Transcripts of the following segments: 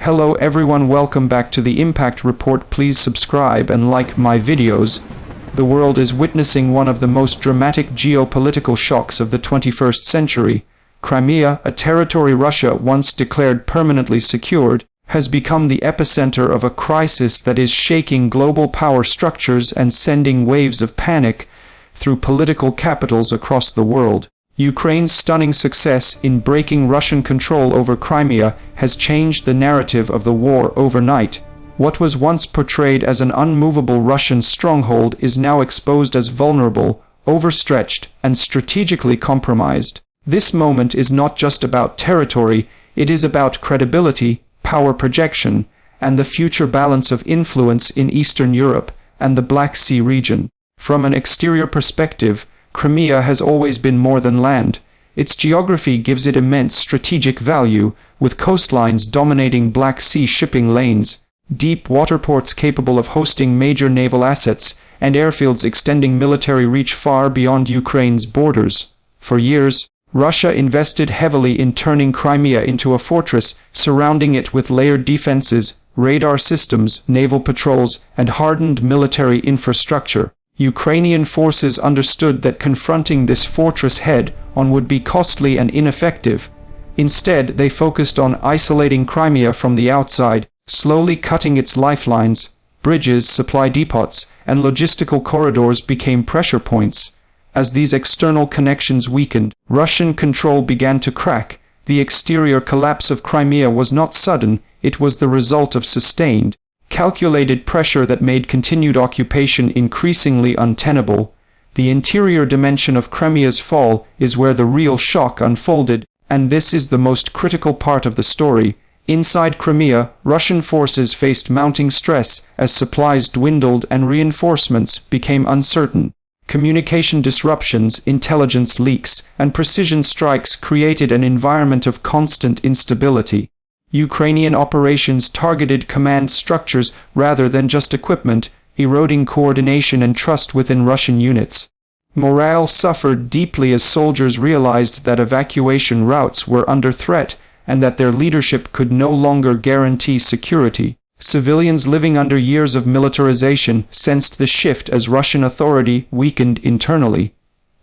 Hello everyone, welcome back to the Impact Report. Please subscribe and like my videos. The world is witnessing one of the most dramatic geopolitical shocks of the 21st century. Crimea, a territory Russia once declared permanently secured, has become the epicenter of a crisis that is shaking global power structures and sending waves of panic through political capitals across the world. Ukraine's stunning success in breaking Russian control over Crimea has changed the narrative of the war overnight. What was once portrayed as an unmovable Russian stronghold is now exposed as vulnerable, overstretched, and strategically compromised. This moment is not just about territory, it is about credibility, power projection, and the future balance of influence in Eastern Europe and the Black Sea region. From an exterior perspective, Crimea has always been more than land. Its geography gives it immense strategic value, with coastlines dominating Black Sea shipping lanes, deep waterports capable of hosting major naval assets, and airfields extending military reach far beyond Ukraine's borders. For years, Russia invested heavily in turning Crimea into a fortress, surrounding it with layered defenses, radar systems, naval patrols, and hardened military infrastructure. Ukrainian forces understood that confronting this fortress head-on would be costly and ineffective. Instead, they focused on isolating Crimea from the outside, slowly cutting its lifelines. Bridges, supply depots, and logistical corridors became pressure points. As these external connections weakened, Russian control began to crack. The exterior collapse of Crimea was not sudden, it was the result of sustained, calculated pressure that made continued occupation increasingly untenable. The interior dimension of Crimea's fall is where the real shock unfolded, and this is the most critical part of the story. Inside Crimea, Russian forces faced mounting stress as supplies dwindled and reinforcements became uncertain. Communication disruptions, intelligence leaks, and precision strikes created an environment of constant instability. Ukrainian operations targeted command structures rather than just equipment, eroding coordination and trust within Russian units. Morale suffered deeply as soldiers realized that evacuation routes were under threat and that their leadership could no longer guarantee security. Civilians living under years of militarization sensed the shift as Russian authority weakened internally.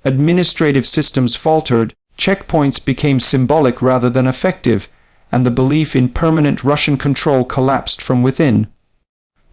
Administrative systems faltered, checkpoints became symbolic rather than effective, and the belief in permanent Russian control collapsed from within.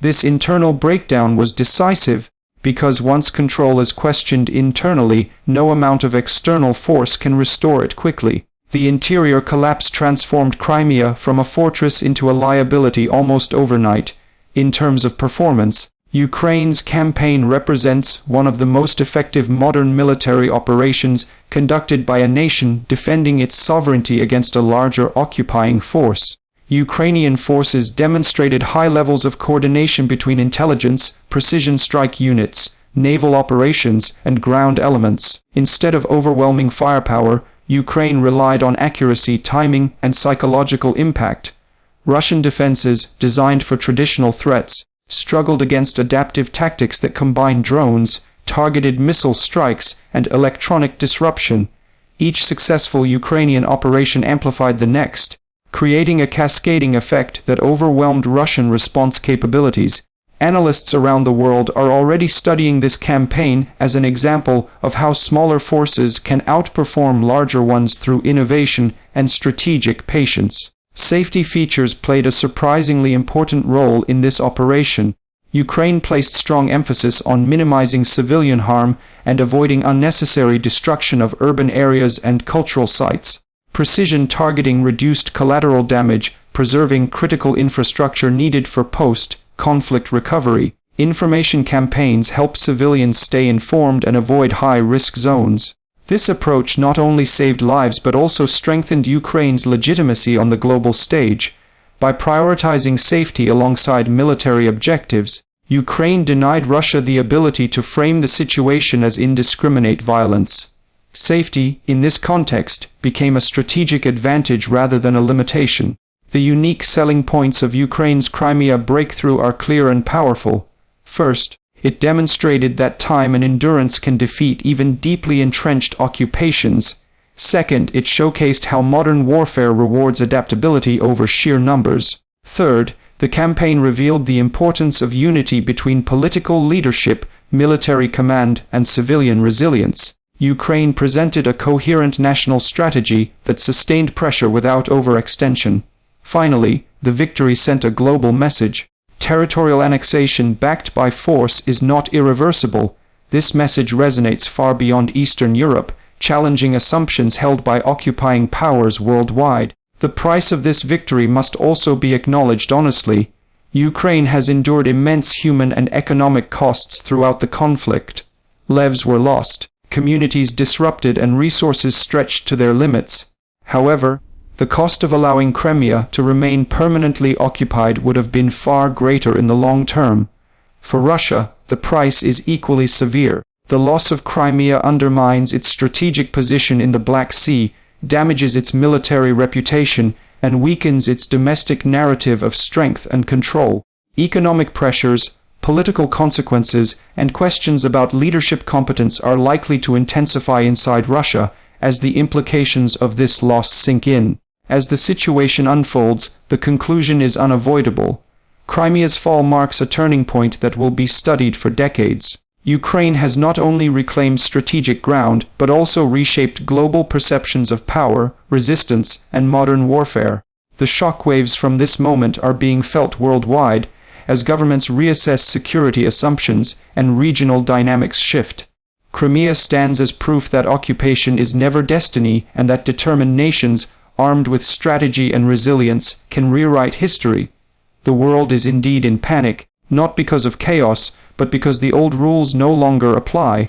This internal breakdown was decisive, because once control is questioned internally, no amount of external force can restore it quickly. The interior collapse transformed Crimea from a fortress into a liability almost overnight. In terms of performance, Ukraine's campaign represents one of the most effective modern military operations conducted by a nation defending its sovereignty against a larger occupying force. Ukrainian forces demonstrated high levels of coordination between intelligence, precision strike units, naval operations, and ground elements. Instead of overwhelming firepower, Ukraine relied on accuracy, timing, and psychological impact. Russian defenses, designed for traditional threats, struggled against adaptive tactics that combined drones, targeted missile strikes, and electronic disruption. Each successful Ukrainian operation amplified the next, creating a cascading effect that overwhelmed Russian response capabilities. Analysts around the world are already studying this campaign as an example of how smaller forces can outperform larger ones through innovation and strategic patience. Safety features played a surprisingly important role in this operation. Ukraine placed strong emphasis on minimizing civilian harm and avoiding unnecessary destruction of urban areas and cultural sites. Precision targeting reduced collateral damage, preserving critical infrastructure needed for post-conflict recovery. Information campaigns helped civilians stay informed and avoid high-risk zones. This approach not only saved lives but also strengthened Ukraine's legitimacy on the global stage. By prioritizing safety alongside military objectives, Ukraine denied Russia the ability to frame the situation as indiscriminate violence. Safety, in this context, became a strategic advantage rather than a limitation. The unique selling points of Ukraine's Crimea breakthrough are clear and powerful. First, it demonstrated that time and endurance can defeat even deeply entrenched occupations. Second, it showcased how modern warfare rewards adaptability over sheer numbers. Third, the campaign revealed the importance of unity between political leadership, military command, and civilian resilience. Ukraine presented a coherent national strategy that sustained pressure without overextension. Finally, the victory sent a global message. Territorial annexation backed by force is not irreversible. This message resonates far beyond Eastern Europe, challenging assumptions held by occupying powers worldwide. The price of this victory must also be acknowledged honestly. Ukraine has endured immense human and economic costs throughout the conflict. Lives were lost, communities disrupted, and resources stretched to their limits. However, the cost of allowing Crimea to remain permanently occupied would have been far greater in the long term. For Russia, the price is equally severe. The loss of Crimea undermines its strategic position in the Black Sea, damages its military reputation, and weakens its domestic narrative of strength and control. Economic pressures, political consequences, and questions about leadership competence are likely to intensify inside Russia as the implications of this loss sink in. As the situation unfolds, the conclusion is unavoidable. Crimea's fall marks a turning point that will be studied for decades. Ukraine has not only reclaimed strategic ground, but also reshaped global perceptions of power, resistance, and modern warfare. The shockwaves from this moment are being felt worldwide, as governments reassess security assumptions and regional dynamics shift. Crimea stands as proof that occupation is never destiny, and that determined nations, armed with strategy and resilience, can rewrite history. The world is indeed in panic, not because of chaos, but because the old rules no longer apply.